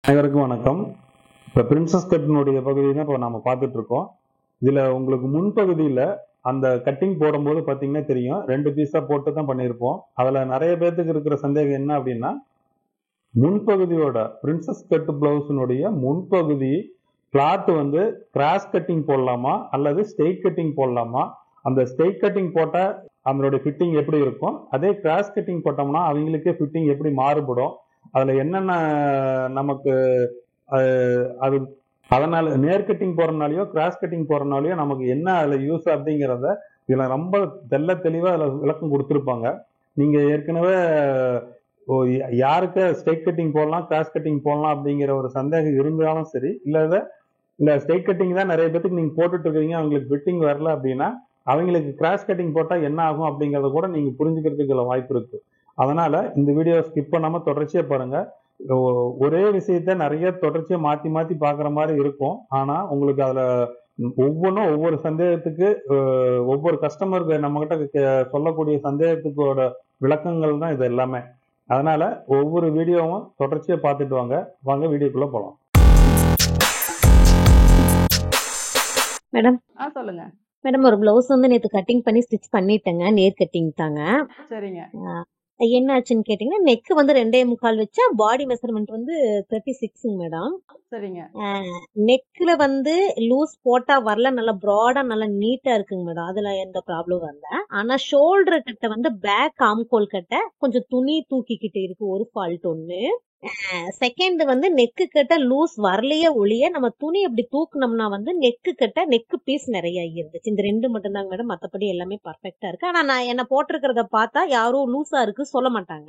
அனைவருக்கும் வணக்கம். இப்போ பிரின்சஸ் கட்டினுடைய பகுதி தான் இப்போ நம்ம பார்த்துட்டு இருக்கோம். இதில் உங்களுக்கு முன்பகுதியில் அந்த கட்டிங் போடும்போது பார்த்தீங்கன்னா தெரியும், 2 பீஸாக போட்டு தான் பண்ணியிருப்போம். அதில் நிறைய பேர்த்துக்கு இருக்கிற சந்தேகம் என்ன அப்படின்னா, முன்பகுதியோட பிரின்சஸ் கட் பிளவுஸினுடைய முன்பகுதி கிளாத் வந்து கிராஸ் கட்டிங் போடலாமா அல்லது ஸ்ட்ரெயிட் கட்டிங் போடலாமா, அந்த ஸ்ட்ரெயிட் கட்டிங் போட்டால் அதனுடைய ஃபிட்டிங் எப்படி இருக்கும், அதே கிராஸ் கட்டிங் போட்டோம்னா அவங்களுக்கே ஃபிட்டிங் எப்படி மாறுபடும், அதில் என்னென்ன நமக்கு அது அதனால நேர் கட்டிங் போறதுனாலயோ கிராஸ் கட்டிங் போறதுனாலயோ நமக்கு என்ன அதில் யூஸ் அப்படிங்கிறத இதில் ரொம்ப தெளிவாக அதில் விளக்கம் கொடுத்துருப்பாங்க. நீங்கள் ஏற்கனவே யாருக்கு ஸ்ட்ரெயிட் கட்டிங் போடலாம் கிராஸ் கட்டிங் போடலாம் அப்படிங்கிற ஒரு சந்தேகம் இருந்தாலும் சரி, இல்லை ஸ்ட்ரெயிட் கட்டிங் தான் நிறைய பேத்துக்கு நீங்கள் போட்டுட்டு இருக்கீங்க, அவங்களுக்கு ஃபிட்டிங் வரல அப்படின்னா அவங்களுக்கு கிராஸ் கட்டிங் போட்டால் என்ன ஆகும் அப்படிங்கிறத கூட நீங்கள் புரிஞ்சுக்கிறதுக்கு வாய்ப்பு இருக்கு. அதனால இந்த வீடியோ ஸ்கிப் பண்ணாம தொடர்ச்சியா பாருங்க. ஒரே விஷயத்த நிறைய தொடர்ச்சியா மாத்தி மாத்தி பாக்குற மாதிரி இருக்கும். ஆனா உங்களுக்கு அதுல ஒவ்வொன்றும் ஒவ்வொரு சந்தேகத்துக்கு ஒவ்வொரு கஸ்டமருக்கு நம்ம கிட்ட சொல்லக்கூடிய சந்தேகத்துக்கோட விளக்கங்கள் தான் இது எல்லாமே. அதனால ஒவ்வொரு வீடியோவும் தொடர்ச்சியா பார்த்துட்டு வாங்க வீடியோக்குள்ள போலாம். மேடம் சொல்லுங்க மேடம், ஒரு பிளவுஸ் வந்து நேத்து கட்டிங் பண்ணி ஸ்டிச் பண்ணிட்டேங்க. நேர் கட்டிங் தாங்க. சரிங்க. என்ன ஆச்சுன்னு கேட்டீங்கன்னா, நெக் வந்து 2.25 வச்சா பாடி மெஷர்மெண்ட் வந்து 36 மேடம். சரிங்க. நெக்ல வந்து லூஸ் போட்டா வரல, நல்லா ப்ராடா நல்லா நீட்டா இருக்குங்க மேடம். அதுல எந்த ப்ராப்ளம் வரல. ஆனா ஷோல்டர் கிட்ட வந்து பேக் ஆம்கோல் கிட்ட கொஞ்சம் துணி தூக்கிக்கிட்டு இருக்கு, ஒரு ஃபால்ட் ஒண்ணு. செகண்ட் வந்து நெக்கு கிட்ட லூஸ் வரலையே ஒழிய நம்ம துணி அப்படி தூக்குனோம்னா வந்து நெக்கு கிட்ட நெக்கு பீஸ் நிறைய இருந்துச்சு. இந்த 2 மட்டும் தாங்க மேடம், மத்தபடி எல்லாமே பர்ஃபெக்டா இருக்கு. ஆனா நான் என்ன போட்டிருக்கிறத பார்த்தா யாரும் லூஸா இருக்கு சொல்ல மாட்டாங்க.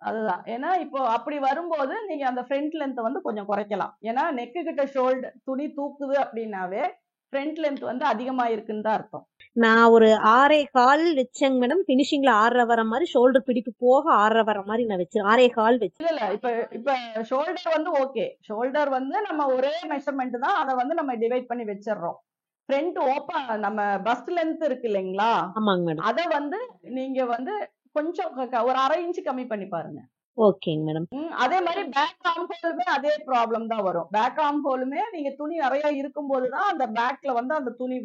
அதுதான். ஏன்னா இப்போ அப்படி வரும்போது நீங்க அந்த ஃப்ரண்ட் லென்த் வந்து கொஞ்சம் குறைக்கலாம். ஏன்னா நெக்கு கிட்ட ஷோல்டர் துணி தூக்குது அப்படின்னாவே ஃப்ரண்ட் லென்த் வந்து அதிகமா இருக்குன்னு தான் அர்த்தம். நான் ஒரு 6.25 வச்சேங்க மேடம். பினிஷிங்ல 6.5 வர மாதிரி, ஷோல்டர் பிடிப்பு போக 6.5 வர மாதிரி நான் வச்சேன். 6.25 வச்சேன். இல்ல இப்ப ஷோல்டர் வந்து ஓகே, ஷோல்டர் வந்து நம்ம ஒரே மெஷர்மெண்ட் தான், அதை வந்து நம்ம டிவைட் பண்ணி வச்சிடறோம். ஃப்ரண்ட் ஓப்பன் நம்ம பஸ்ட் லென்த் இருக்கு இல்லைங்களா, ஆமாங்க மேடம். அதை வந்து நீங்க வந்து கொஞ்சம் ஒரு 1/2 இன்ச் கம்மி பண்ணி பாருங்க. ஓகேங்க மேடம். அதே மாதிரி பேக் ஆர்ம் ஹோலுமே அதே ப்ராப்ளம் தான் வரும். பேக் ஆர்ம் ஹோலுமே நீங்க துணி நிறைய இருக்கும் போதுதான் அந்த பேக்ல வந்து அந்த துணி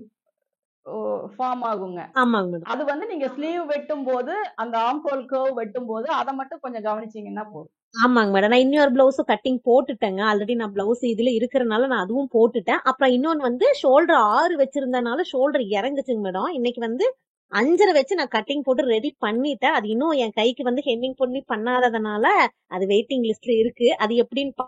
ஃபார்ம் ஆகுங்க. ஆமாங்க மேடம். அது வந்து நீங்க ஸ்லீவ் வெட்டும் போது அந்த ஆர்ம் ஹோல் கர்வ் வெட்டும் போது அதை மட்டும் கொஞ்சம் கவனிச்சீங்கன்னா போதும். ஆமாங்க மேடம். நான் இன்னொரு பிளவுஸ் கட்டிங் போட்டுட்டேங்க. ஆல்ரெடி நான் பிளவுஸ் இதுல இருக்கிறனால நான் அதுவும் போட்டுட்டேன். அப்புறம் இன்னொன்னு வந்து ஷோல்டர் 6 வச்சிருந்தனால ஷோல்டர் இறங்குச்சுங்க மேடம். இன்னைக்கு வந்து 5.5 வச்சு நான் கட்டிங் போட்டு ரெடி பண்ணிட்டேன். அது இன்னும் என் கைக்கு வந்து ஹெம்மிங் பண்ணி பண்ணாததுனால அது வெயிட்டிங் லிஸ்ட்ல இருக்கு. அது எப்படின்னு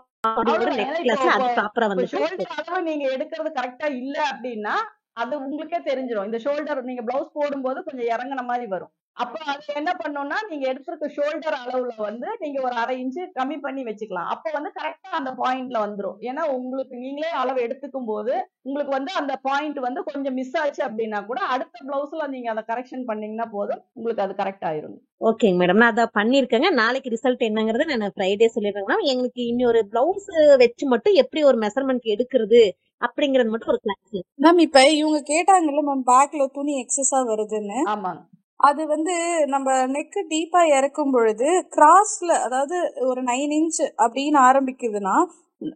நெக்ஸ்ட் கிளாஸ் அது ப்ராப்பரா வந்து ஷோல்டர் அளவு நீங்க எடுக்கிறது கரெக்டா இல்ல அப்படின்னா அது உங்களுக்கே தெரிஞ்சிடும். இந்த ஷோல்டர் நீங்க பிளவுஸ் போடும்போது கொஞ்சம் இறங்குன மாதிரி வரும். அப்ப அது என்ன பண்ணணும்னா நீங்க எடுத்திருக்க ஷோல்டர் அளவுல வந்து நீங்க ஒரு 1/2 இன்ச்சு கம்மி பண்ணி வச்சுக்கலாம். அப்ப வந்து கரெக்டா அந்த பாயிண்ட்ல வந்துரும். ஏன்னா உங்களுக்கு நீங்களே அளவு எடுத்துக்கும் போது உங்களுக்கு வந்து அந்த பாயிண்ட் வந்து கொஞ்சம் மிஸ் ஆச்சு அப்படின்னா கூட அடுத்த பிளவுஸ்ல நீங்க அதை கரெக்ஷன் பண்ணீங்கன்னா போதும், உங்களுக்கு அது கரெக்ட் ஆயிரும். ஓகேங்க மேடம், நான் அதை பண்ணிருக்கேங்க. நாளைக்கு ரிசல்ட் என்னங்கறத நான் ஃப்ரைடே சொல்லிடுறேன். எங்களுக்கு இன்னொரு பிளவுஸ் வச்சு மட்டும் எப்படி ஒரு மெஷர்மெண்ட் எடுக்கிறது அப்படிங்கறது மட்டும் ஒரு கிளாஸ் மேம். இப்ப இவங்க கேட்டாங்கல்ல மேம், பேக்ல துணி எக்ஸஸா வருதுன்னு. ஆமாங்க. அது வந்து நம்ம நெக்கு டீப்பா இறக்கும் பொழுது கிராஸ்ல, அதாவது ஒரு 9 இன்ச் அப்படின்னு ஆரம்பிக்குதுன்னா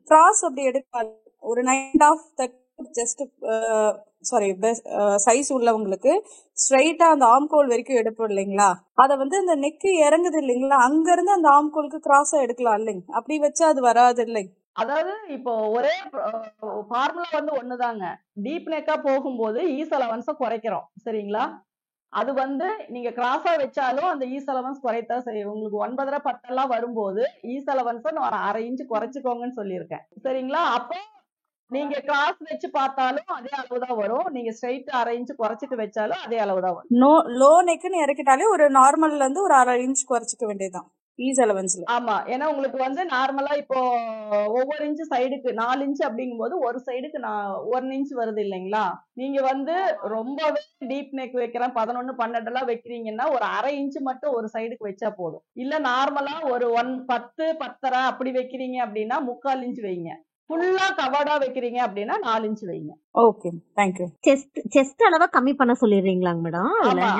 கிராஸ் அப்படி எடுக்காது. ஒரு 9.5 ஜஸ்ட் சாரி சைஸ் உள்ளவங்களுக்கு ஸ்ட்ரைட்டா அந்த ஆம்கோல் வரைக்கும் எடுப்போம் இல்லைங்களா, அத வந்து அந்த நெக்கு இறங்குது இல்லைங்களா, அங்க இருந்து அந்த ஆம்கோலுக்கு கிராஸா எடுக்கலாம் இல்லைங்க. அப்படி வச்சா அது வராது இல்லைங்க. அதாவது இப்போ ஒரே ஃபார்முலா வந்து ஒண்ணுதாங்க. டீப் நெக்கா போகும்போது ஈஸ் அலவன்ஸை குறைக்கிறோம், சரிங்களா. அது வந்து நீங்க கிராஸா வச்சாலும் அந்த ஈஸ் அலவன்ஸ் குறைத்தான் செய்யும். உங்களுக்கு 9.5 10 வரும்போது ஈஸ் அலவன்ஸை நான் 1/2 இன்ச் குறைச்சிக்கோங்கன்னு சொல்லியிருக்கேன், சரிங்களா. அப்போ நீங்க கிராஸ் வச்சு பார்த்தாலும் அதே அளவுதான் வரும். நீங்க ஸ்ட்ரைட் 1/2 இன்ச் குறைச்சிட்டு வச்சாலும் அதே அளவுதான் வரும். லோ நெக்குன்னு இறக்கிட்டாலே ஒரு நார்மல்ல இருந்து ஒரு 1/2 இன்ச் குறைச்சிக்க வேண்டியதுதான் ஈஸ் அலவன்ஸ்ல. ஆமா, ஏன்னா உங்களுக்கு வந்து நார்மலா இப்போ ஒவ்வொரு இன்ச் சைடுக்கு 4 இன்ச் அப்படிங்கும் போது ஒரு சைடுக்கு 1 இன்ச் வருது இல்லைங்களா. நீங்க வந்து ரொம்பவே டீப் நெக் வைக்கிறேன் 11 12 எல்லாம் வைக்கிறீங்கன்னா ஒரு 1/2 இன்ச் மட்டும் ஒரு சைடுக்கு வச்சா போதும். இல்ல நார்மலா ஒரு 10 10.5 அப்படி வைக்கிறீங்க அப்படின்னா 3/4 இன்ச் வைங்க. ஃபுல்லா கவர்டா வைக்கிறீங்க அப்படின்னா 4 இன்ச் வைங்க. Okay, thank you. செஸ்ட் அளவா கம்மி பண்ண சொல்லிடுறீங்களாங்க மேடம்?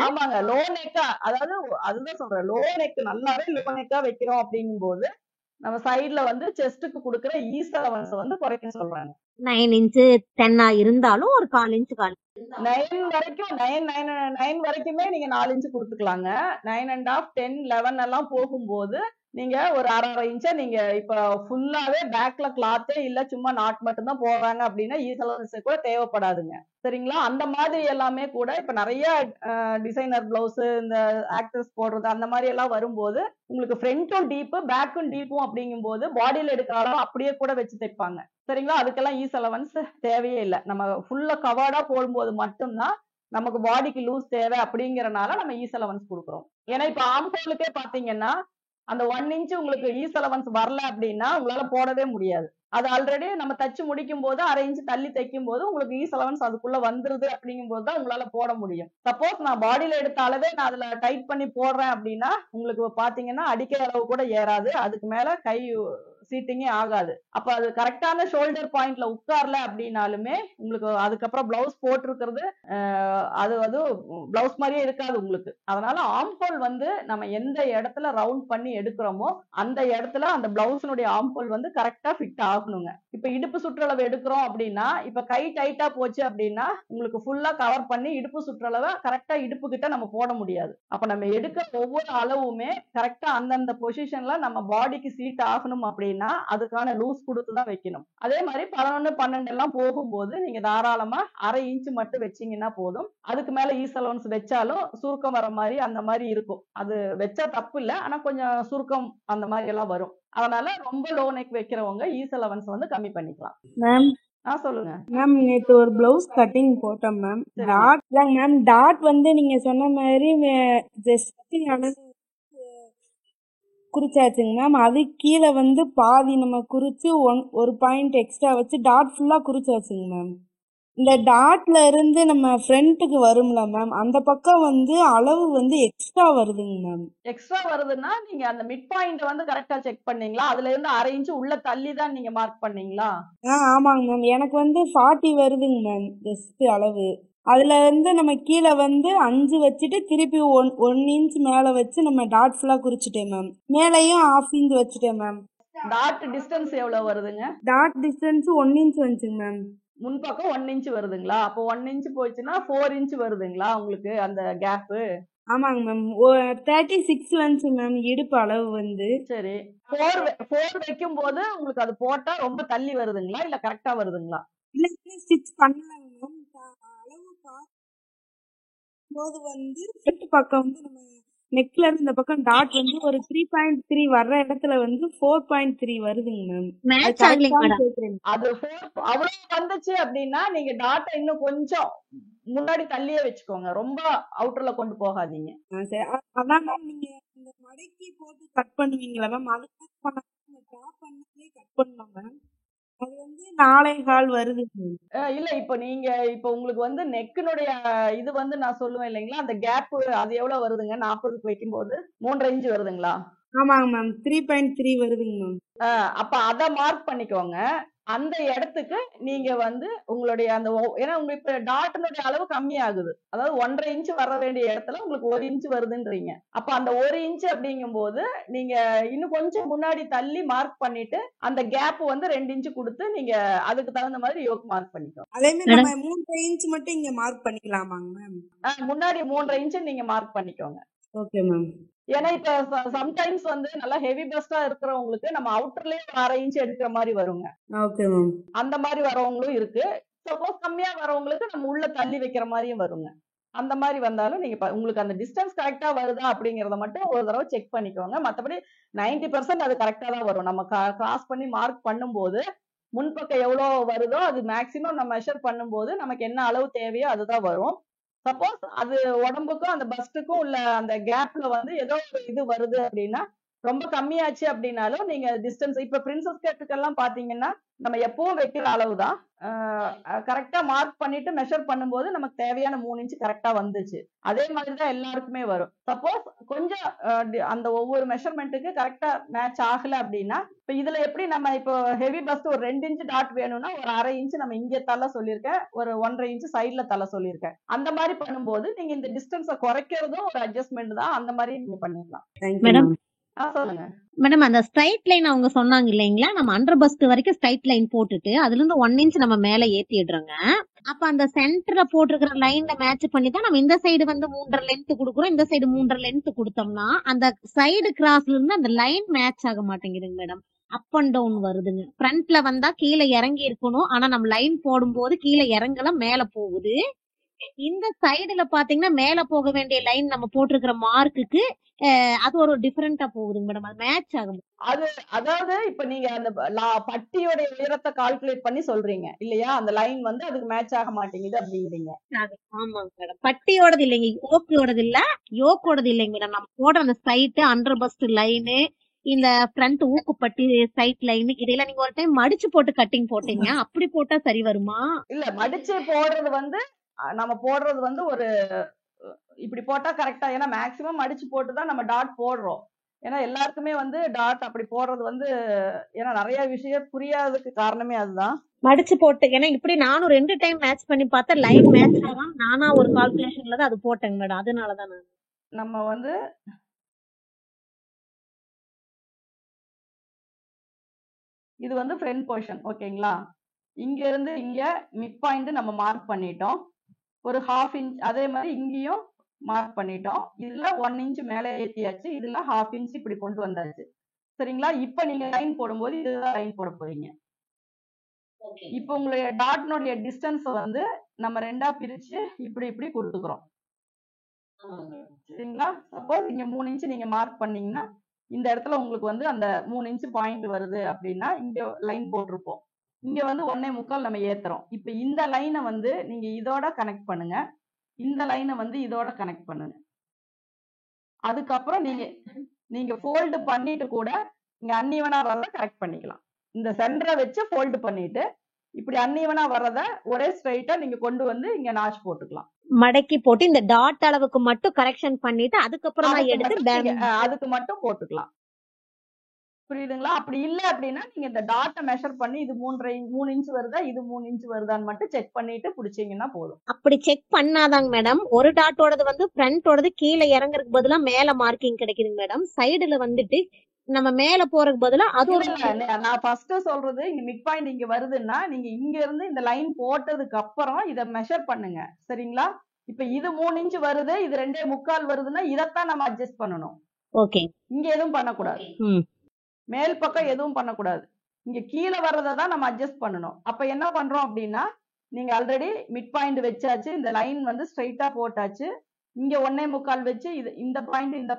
ஆமாங்க, லோ நெக்கா, அதாவது அதுதான் சொல்றேன், லோ நெக் நல்லாவே லோ நெக்கா வைக்கிறோம் அப்படிங்கும் போது நம்ம சைடுல வந்து செஸ்டுக்கு கொடுக்குற ஈஸ் அலவன்ஸ் வந்து குறைக்க சொல்றாங்க. 9 இன்ச்சு 10 இருந்தாலும் ஒரு 1/4 இன்ச்சு 9 வரைக்குமே நீங்க 4 இன்ச்சு கொடுத்துக்கலாங்க. 9.5 10 11 எல்லாம் போகும்போது நீங்க ஒரு 1/2 இன்ச்சா நீங்க இப்ப ஃபுல்லாவே பேக்ல கிளாத்தே இல்ல சும்மா நாட் மட்டும் தான் போடுறாங்க அப்படின்னா ஈஸ் அலவன்ஸ் கூட தேவைப்படாதுங்க. சரிங்களா? அந்த மாதிரி எல்லாமே கூட இப்ப நிறைய டிசைனர் பிளவுஸ் இந்த ஆக்டர்ஸ் போடுறது அந்த மாதிரி எல்லாம் வரும்போது உங்களுக்கு ஃப்ரண்ட்டும் டீப்பு பேக்கும் டீப்பும் அப்படிங்கும் போது பாடியில எடுக்கிற அளவு அப்படியே கூட வச்சு தைப்பாங்க. சரிங்களா? அதுக்கெல்லாம் ஈஸ் அலவன்ஸ் தேவையே இல்லை. நம்ம ஃபுல்லா கவர்டா போடும்போது மட்டும்தான் நமக்கு பாடிக்கு லூஸ் தேவை அப்படிங்கறனால நம்ம ஈஸ் அலவன்ஸ் கொடுக்குறோம். ஏன்னா இப்ப ஆம்கோலுக்கே பாத்தீங்கன்னா அந்த 1 இன்ச் உங்களுக்கு ஈஸ் அலவன்ஸ் வரல அப்படின்னா உங்களால போடவே முடியாது. அது ஆல்ரெடி நம்ம தச்சு முடிக்கும் போது 1/2 இன்ச் தள்ளி தைக்கும் போது உங்களுக்கு ஈஸ் அலவன்ஸ் அதுக்குள்ள வந்துருது அப்படிங்கும் போது தான் உங்களால போட முடியும். சப்போஸ் நான் பாடியில எடுத்த அளவே நான் அதுல டைட் பண்ணி போடுறேன் அப்படின்னா உங்களுக்கு பாத்தீங்கன்னா அடிக்கிற அளவு கூட ஏறாது. அதுக்கு மேல கை சீட்டிங்கே ஆகாது. அப்ப அது கரெக்டான ஷோல்டர் பாயிண்ட்ல உட்கார்ல அப்படின்னாலுமே உங்களுக்கு அதுக்கப்புறம் பிளவுஸ் போட்டிருக்கிறது அது அது பிளவுஸ் மாதிரியே இருக்காது உங்களுக்கு. அதனால ஆம்ஹோல் வந்து நம்ம எந்த இடத்துல ரவுண்ட் பண்ணி எடுக்கிறோமோ அந்த இடத்துல அந்த பிளவுஸினுடைய ஆம்ஹோல் வந்து கரெக்டா ஃபிட் ஆகணுங்க. இப்ப இடுப்பு சுற்றளவு எடுக்கிறோம் அப்படின்னா இப்ப கை டைட்டா போச்சு அப்படின்னா உங்களுக்கு ஃபுல்லா கவர் பண்ணி இடுப்பு சுற்றளவை கரெக்டா இடுப்பு கிட்ட நம்ம போட முடியாது. அப்ப நம்ம எடுக்கிற ஒவ்வொரு அளவுமே கரெக்டா அந்தந்த பொசிஷன்ல நம்ம பாடிக்கு சீட் ஆகணும் அப்படின்னா அதுக்கான லூஸ் கொடுத்துதான் வைக்கணும். அதே மாதிரி 11 12 எல்லாம் போகும்போது நீங்க தாராளமா 1/2 இன்ச் மட்டும் வச்சீங்கன்னா போதும். அதுக்கு மேல ஈஸ் அலவன்ஸ் வச்சாலும் சுருக்கம் வர மாதிரி அந்த மாதிரி இருக்கும். அது வச்சா தப்பு இல்ல, ஆனா கொஞ்சம் சுருக்கம் அந்த மாதிரி எல்லாம் வரும். அதனால ரொம்ப லோ நெக் வைக்கிறவங்க ஈஸ் அலவன்ஸ் வந்து கம்மி பண்ணிக்கலாம். மேம் சொல்லுங்க மேம் நேற்று ஒரு பிளவுஸ் கட்டிங் போட்டோம் மேம். டாட் மேம் டாட் வந்து நீங்க சொன்ன மாதிரி ஜஸ்ட் அளவு குறிச்சாச்சுங்க மேம். அது கீழே வந்து பாதி நம்ம குறிச்சு ஒரு பாயிண்ட் எக்ஸ்ட்ரா வச்சு டாட் ஃபுல்லா குறிச்சாச்சுங்க மேம். இந்த டாட்ல இருந்து நம்ம ஃப்ரண்ட்டுக்கு வரும்ல மேம், அந்த பக்கம் வந்து அளவு வந்து எக்ஸ்ட்ரா வருதுங்க மேம். எக்ஸ்ட்ரா வருதுன்னா நீங்க அந்த மிட் பாயிண்ட் வந்து கரெக்டா செக் பண்ணீங்களா? அதுல இருந்து 1/2 இன்ச் உள்ள தள்ளி தான் நீங்க மார்க் பண்ணீங்களா? ஆமாங்க மேம். எனக்கு வந்து 40 வருதுங்க மேம் ஜஸ்ட் அளவு. அதுல இருந்து நம்ம கீழே வந்து 5 வச்சுட்டு திருப்பி 1 இன்ச் மேல வச்சு நம்ம டாட் ஃபுல்லா குறிச்சிட்டேன் மேம். மேலையும் 1/2 இன்ச் வச்சுட்டேன் மேம். டாட் டிஸ்டன்ஸ் எவ்வளவு வருதுங்க? டாட் டிஸ்டன்ஸ் 1 இன்ச் வந்துச்சுங்க மேம். முன்பக்கம் 1 இன்ச் வருதுங்களா? அப்போ 1 இன்ச் போச்சுன்னா 4 இன்ச் வருதுங்களா உங்களுக்கு அந்த கேப்? ஆமாங்க மேம். 36 வந்துச்சு மேம் இடுப்பு அளவு வந்து. சரி, 4 வைக்கும் போது உங்களுக்கு அது போட்டா ரொம்ப தள்ளி வருதுங்களா இல்ல கரெக்டா வருதுங்களா? இல்ல ஸ்டிச் பண்ணலாங்க மேம். அளவு பார்க்கும்போது வந்து ஃப்ரண்ட் பக்கம் வந்து நம்ம நெக்ல இருந்து இந்த பக்கம் டாட் வந்து ஒரு 3.3 வர்ற இடத்துல வந்து 4.3 வருதுங்க மேம். Match ஆகலைங்க madam. அது 4 அவ்வளவு வந்துச்சு அப்படின்னா நீங்க டாட்டை இன்னும் கொஞ்சம் முன்னாடி தள்ளியே வச்சுக்கோங்க. ரொம்ப அவுட்டர்ல கொண்டு போகாதீங்க. சரி, அதான் மேம் நீங்க இந்த மடக்கி போட்டு கட் பண்ணுவீங்களா மேம்? அது ட்ராப் பண்ணி கட் பண்ணோம் மேம். அது வந்து 4.25 வருது. இல்ல இப்ப உங்களுக்கு வந்து நெக்கினுடைய இது வந்து நான் சொல்லுவேன் இல்லைங்களா, அந்த கேப் அது எவ்வளவு வருதுங்க? 40க்கு வைக்கும் போது 3.5 இன்ச் வருதுங்களா? ஆமாங்க மேம். 3.3 வருதுங்க மேம். அப்ப அத மார்க் பண்ணிக்கோங்க. அந்த இடத்துக்கு நீங்க வந்து உங்களுடைய அந்த ஏன்னா உங்களுக்கு இப்ப டாட்னுடைய அளவு கம்மி ஆகுது. அதாவது 1.5 இன்ச் வர வேண்டிய இடத்துல உங்களுக்கு 1 இன்ச் வருதுன்றீங்க. அப்ப அந்த 1 இன்ச் அப்படிங்கும் போது நீங்க இன்னும் கொஞ்சம் முன்னாடி தள்ளி மார்க் பண்ணிட்டு அந்த கேப் வந்து 2 இன்ச் கொடுத்து நீங்க அதுக்கு தகுந்த மாதிரி யோக் மார்க் பண்ணிக்கோங்க. அதே மாதிரி நம்ம 3.5 இன்ச் மட்டும் இங்க மார்க் பண்ணிக்கலாமாங்க மேம்? முன்னாடி 3.5 இன்ச் நீங்க மார்க் பண்ணிக்கோங்க. Okay ma'am. ஏன்னா இப்ப சம்டைம்ஸ் வந்து நல்லா ஹெவி பஸ்டா இருக்கிறவங்களுக்கு நம்ம அவுட்டர்லயே 1/2 இன்ச் எடுக்கிற மாதிரி வருங்க. Okay ma'am. அந்த மாதிரி வரவங்களும் இருக்கு. சப்போஸ் கம்மியா வரவங்களுக்கு நம்ம உள்ள தள்ளி வைக்கிற மாதிரியும் வருங்க. அந்த மாதிரி வந்தாலும் நீங்க உங்களுக்கு அந்த டிஸ்டன்ஸ் கரெக்டா வருதா அப்படிங்கறத மட்டும் ஒரு தடவை செக் பண்ணிக்கோங்க. மத்தபடி 90% அது கரெக்டா தான் வரும். நம்ம கிராஸ் பண்ணி மார்க் பண்ணும்போது முன்பக்கம் எவ்வளவு வருதோ அது மேக்சிமம் நம்ம மெஷர் பண்ணும்போது நமக்கு என்ன அளவு தேவையோ அதுதான் வரும். சப்போஸ் அது உடம்புக்கும் அந்த பஸ்டுக்கும் உள்ள அந்த கேப்ல வந்து ஏதோ ஒரு இது வருது அப்படின்னா ரொம்ப கம்மியாச்சு அப்படின்னாலும் நீங்க டிஸ்டன்ஸ் இப்ப பிரின்சஸ் கட்டுக்கெல்லாம் பாத்தீங்கன்னா நம்ம எப்பவும் வைக்கிற அளவு தான். கரெக்டா மார்க் பண்ணிட்டு மெஷர் பண்ணும்போது நமக்கு தேவையான 3 இன்ச் கரெக்டா வந்துச்சு. அதே மாதிரிதான் எல்லாருக்குமே வரும். சப்போஸ் கொஞ்சம் அந்த ஒவ்வொரு மெஷர்மெண்ட்டுக்கு கரெக்டா மேட்ச் ஆகல அப்படின்னா இப்ப இதுல எப்படி நம்ம இப்போ ஹெவி பஸ்ட் ஒரு 2 இன்ச் டாட் வேணும்னா ஒரு 1/2 இன்ச் நம்ம இங்க தள்ள சொல்லியிருக்கேன், ஒரு 1.5 இன்ச் சைட்ல தள்ள சொல்லியிருக்கேன். அந்த மாதிரி பண்ணும்போது நீங்க இந்த டிஸ்டன்ஸை குறைக்கிறதும் ஒரு அட்ஜஸ்ட்மெண்ட் தான். அந்த மாதிரி நீங்க பண்ணிடலாம். மேடம் சொல்லுங்க. மேடம் அந்த ஸ்ட்ரைட் லைன் அவங்க சொன்னாங்க இல்லைங்களா, நம்ம அண்டர் பஸ்ட் வரைக்கும் ஸ்ட்ரைட் லைன் போட்டுட்டு அதுல இருந்து 1 இன்ச் நம்ம மேல ஏத்திடுறோங்க. அப்ப அந்த சென்டர்ல போட்டிருக்கிற லைன்ல மேட்ச் பண்ணி தான் நம்ம இந்த சைடு வந்து 3.5 லென்த் கொடுக்குறோம், இந்த சைடு 3.5 லென்த் கொடுத்தோம்னா அந்த சைடு கிராஸ்ல இருந்து அந்த லைன் மேட்ச் ஆக மாட்டேங்குதுங்க மேடம். அப் அண்ட் டவுன் வருதுங்க. ஃப்ரண்ட்ல வந்தா கீழே இறங்கி இருக்கணும், ஆனா நம்ம லைன் போடும்போது கீழே இறங்கல, மேல போகுது. இந்த சைடுல பாத்தீங்கன்னா மேல போக வேண்டிய லைன் நம்ம போட்டிருக்கிற மார்க்குக்கு அது ஒரு டிஃபரெண்டா போகுதுங்க மேடம். அது மேட்ச் ஆகும். அது அதாவது இப்ப நீங்க அந்த பட்டியோட உயரத்தை கால்குலேட் பண்ணி சொல்றீங்க இல்லையா? அந்த லைன் வந்து அதுக்கு மேட்ச் ஆக மாட்டேங்குது அப்படிங்கிறீங்க. ஆமாங்க மேடம். பட்டியோடது இல்லைங்க, யோக்கோடது இல்ல, யோக்கோடது இல்லைங்க மேடம். நம்ம போடுற அந்த சைட் அண்டர் பஸ்ட் லைனு, இந்த ஃப்ரண்ட் ஊக்குப்பட்டி சைட் லைன், இதெல்லாம் நீங்க ஒரு டைம் மடிச்சு போட்டு கட்டிங் போட்டீங்க, அப்படி போட்டா சரி வருமா? இல்ல, மடிச்சு போடுறது வந்து நம்ம போடுறது வந்து ஒரு இப்படி போட்டா கரெக்டா, ஏன்னா மேக்சிமம் மடிச்சு போட்டுதான் நம்ம டாட் போடுறோம். ஏன்னா எல்லாருக்குமே வந்து டாட் அப்படி போடுறது வந்து, ஏன்னா நிறைய விஷயம் புரியாததுக்கு காரணமே அதுதான். மடிச்சு போட்டு, ஏன்னா இப்படி நானும் 2 டைம் மேட்ச் பண்ணி பார்த்தா லைன் மேட்ச் ஆகும், நானா ஒரு கால்குலேஷன்ல தான் அது போட்டேங்க மேடம். அதனாலதான் நம்ம வந்து இது வந்து ஃப்ரண்ட் போர்ஷன் ஓகேங்களா? இங்க இருந்து இங்க மிட் பாயிண்ட் நம்ம மார்க் பண்ணிட்டோம், ஒரு 1/2 இன்ச். அதே மாதிரி இங்கேயும் மார்க் பண்ணிட்டோம். இதுல 1 இன்ச் மேல ஏத்தியாச்சு, இதுல 1/2 இன்ச் இப்படி கொண்டு வந்தாச்சு. சரிங்களா? இப்ப நீங்க லைன் போடும்போது இதுதான் லைன் போட போறீங்க. இப்ப உங்களுடைய டாட்னுடைய டிஸ்டன்ஸ் வந்து நம்ம 2ஆ பிரிச்சு இப்படி இப்படி கொடுத்துக்கிறோம். சரிங்களா? சப்போஸ் இங்க 3 இன்ச் நீங்க மார்க் பண்ணீங்கன்னா இந்த இடத்துல உங்களுக்கு வந்து அந்த 3 இன்ச் பாயிண்ட் வருது அப்படின்னா இங்க லைன் போட்டிருப்போம். இங்க வந்து 1.25 நம்ம ஏத்துறோம். இப்ப இந்த லைனை வந்து நீங்க இதோட கனெக்ட் பண்ணுங்க, இந்த லைனை வந்து இதோட கனெக்ட் பண்ணுங்க. அதுக்கப்புறம் நீங்க ஃபோல்டு பண்ணிட்டு கூட இங்க அன்ஈவனா வர்றத கரெக்ட் பண்ணிக்கலாம். இந்த சென்டரை வச்சு ஃபோல்டு பண்ணிட்டு இப்படி அன்ஈவனா வர்றத ஒரே ஸ்ட்ரைட்டா நீங்க கொண்டு வந்து இங்க நாச் போட்டுக்கலாம். மடக்கி போட்டு இந்த டாட் அளவுக்கு மட்டும் கரெக்ஷன் பண்ணிட்டு அதுக்கப்புறமா எடுத்து அதுக்கு மட்டும் போட்டுக்கலாம். புரியுதுங்களா? அப்படி இல்ல அப்படின்னா நீங்க இந்த டாட்டை மெஷர் பண்ணி இது 3 இன்ச் வருதா, இது 3 இன்ச் வருதான்னு மட்டும் செக் பண்ணிட்டு பிடிச்சீங்கன்னா போதும். அப்படி செக் பண்ணாதாங்க மேடம் ஒரு டாட்டோடது வந்து ஃப்ரண்டோடது கீழே இறங்குறதுக்கு பதிலா மேல மார்க்கிங் கிடைக்குதுங்க மேடம். சைடுல வந்துட்டு நம்ம மேல போறதுக்கு பதிலா அது ஒரு நான் ஃபர்ஸ்ட் சொல்றது, இங்க மிட் பாயிண்ட் இங்க வருதுன்னா நீங்க இங்க இருந்து இந்த லைன் போட்டதுக்கு அப்புறம் இத மெஷர் பண்ணுங்க. சரிங்களா? இப்ப இது 3 இன்ச் வருது, இது 2.25 வருதுன்னா இதத்தான் நம்ம அட்ஜஸ்ட் பண்ணணும். ஓகே. இங்க எதுவும் பண்ணக்கூடாது, மேல் பக்கம் எதுவும் பண்ணக்கூடாது. இங்க கீழே வர்றதை தான் நம்ம அட்ஜஸ்ட் பண்ணணும். அப்ப என்ன பண்றோம் அப்படின்னா, நீங்க ஆல்ரெடி மிட் பாயிண்ட் வச்சாச்சு, இந்த லைன் வந்து ஸ்ட்ரைட்டா போட்டாச்சு, இங்க 1.25 வச்சு இந்த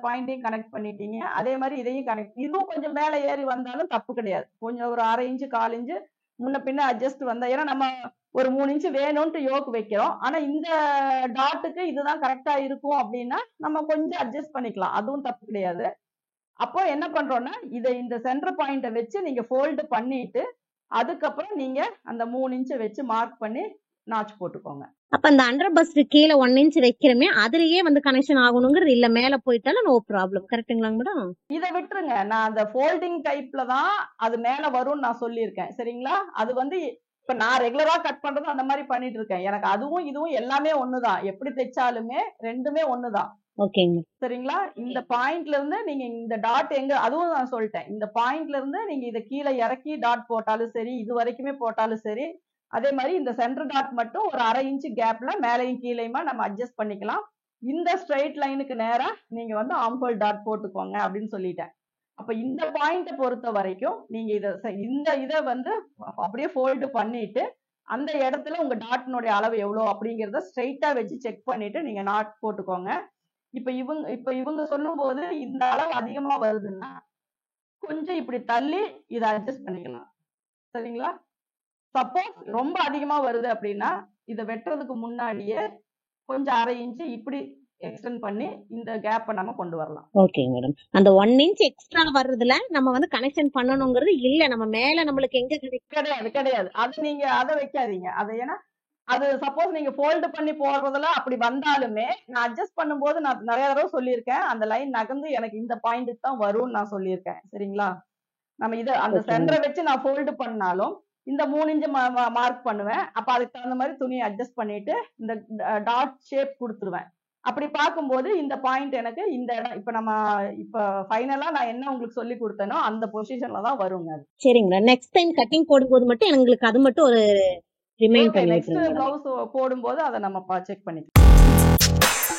பாயிண்டையும் கனெக்ட் பண்ணிட்டீங்க. அதே மாதிரி இதையும் கனெக்ட், இதுவும் கொஞ்சம் மேல ஏறி வந்தாலும் தப்பு கிடையாது. கொஞ்சம் ஒரு 1/2 இன்ச் 1/4 இன்ச் முன்ன பின்ன அட்ஜஸ்ட் வந்தா, ஏன்னா நம்ம ஒரு 3 இன்ச் வேணும்ட்டு யோக் வைக்கிறோம், ஆனா இந்த டாட்டுக்கு இதுதான் கரெக்டா இருக்கும் அப்படின்னா நம்ம கொஞ்சம் அட்ஜஸ்ட் பண்ணிக்கலாம், அதுவும் தப்பு கிடையாது. அப்போ என்ன பண்றோம்னா இதை இந்த சென்டர் பாயிண்ட வச்சு நீங்க ஃபோல்டு பண்ணிட்டு அதுக்கப்புறம் நீங்க அந்த 3 இன்ச் வச்சு மார்க் பண்ணி நாச் போட்டுக்கோங்க. அப்ப அந்த அண்டர் பஸ்ட் கீழே 1 இன்ச் வைக்கிறமே அதுலயே வந்து கனெக்ஷன் ஆகணுங்கிறது இல்ல, மேல போயிட்டாலும் நோ ப்ராப்ளம். கரெக்ட்டுங்களா மேடம்? இதை விட்டுருங்க, நான் அந்த ஃபோல்டிங் டைப்ல தான் அது மேல வரும்னு நான் சொல்லியிருக்கேன். சரிங்களா? அது வந்து இப்ப நான் ரெகுலரா கட் பண்றது அந்த மாதிரி பண்ணிட்டு இருக்கேன். எனக்கு அதுவும் இதுவும் எல்லாமே ஒண்ணுதான், எப்படி தைச்சாலுமே ரெண்டுமே ஒண்ணுதான். ஓகேங்க. சரிங்களா? இந்த பாயிண்ட்ல இருந்து நீங்க இந்த டாட் எங்க, அதுவும் நான் சொல்லிட்டேன், இந்த பாயிண்ட்ல இருந்து நீங்க இதை கீழே இறக்கி டாட் போட்டாலும் சரி, இது வரைக்குமே போட்டாலும் சரி, அதே மாதிரி இந்த சென்டர் டாட் மட்டும் ஒரு 1/2 இன்ச் கேப்ல மேலையும் கீழையுமா நம்ம அட்ஜஸ்ட் பண்ணிக்கலாம். இந்த ஸ்ட்ரைட் லைனுக்கு நேரா நீங்க வந்து ஆம்ஹோல் டாட் போட்டுக்கோங்க அப்படின்னு சொல்லிட்டேன். அப்ப இந்த பாயிண்ட பொறுத்த வரைக்கும் நீங்க இதை வந்து அப்படியே ஃபோல்டு பண்ணிட்டு அந்த இடத்துல உங்க டாட்னுடைய அளவு எவ்வளவு அப்படிங்கறத ஸ்ட்ரைட்டா வச்சு செக் பண்ணிட்டு நீங்க நாட் போட்டுக்கோங்க. இப்ப இவங்க சொல்லும் போது இந்த அளவு அதிகமா வருதுன்னா கொஞ்சம் இப்படி தள்ளி இதை அட்ஜஸ்ட் பண்ணிக்கலாம். சரிங்களா? சப்போஸ் ரொம்ப அதிகமா வருது அப்படின்னா இதை வெட்டுறதுக்கு முன்னாடியே கொஞ்சம் 1/2 இன்ச் இப்படி எக்ஸ்டெண்ட் பண்ணி இந்த கேப் நம்ம கொண்டு வரலாம். Okay madam. அந்த 1 இன்ச் எக்ஸ்ட்ரா வர்றதுல நம்ம வந்து கனெக்ஷன் பண்ணணுங்கிறது இல்ல, நம்ம மேல நம்மளுக்கு எங்க கிடையாது. அது நீங்க அதை வைக்காதீங்க. அது ஏன்னா அது சப்போஸ் நீங்க ஃபோல்டு பண்ணி போடுறதுல அப்படி வந்தாலுமே நான் அட்ஜஸ்ட் பண்ணும்போது நான் நிறைய தடவை சொல்லியிருக்கேன், அந்த லைன் நகர்ந்து எனக்கு இந்த பாயிண்ட்டுக்கு தான் வரும்னு நான் சொல்லியிருக்கேன். சரிங்களா? நம்ம இதை அந்த சென்டரை வச்சு நான் ஃபோல்டு பண்ணாலும் இந்த 3 இன்ச் மார்க் பண்ணுவேன். அப்ப அதுக்கு தகுந்த மாதிரி துணியை அட்ஜஸ்ட் பண்ணிட்டு இந்த டாட் ஷேப் கொடுத்துருவேன். அப்படி பார்க்கும்போது இந்த பாயிண்ட் எனக்கு இந்த இடம் இப்ப ஃபைனலா நான் என்ன உங்களுக்கு சொல்லி கொடுத்தேனோ அந்த பொசிஷன்ல தான் வருங்க அது. சரிங்க மேடம். நெக்ஸ்ட் டைம் கட்டிங் போடும்போது மட்டும் எங்களுக்கு அது மட்டும் ஒரு ரிமைண்ட் ஓகே, பண்ணி நெக்ஸ்ட் விட்டுருங்க மேடம். பிளவுஸ் போடும்போது அதை நம்ம செக் பண்ணிக்கலாம்.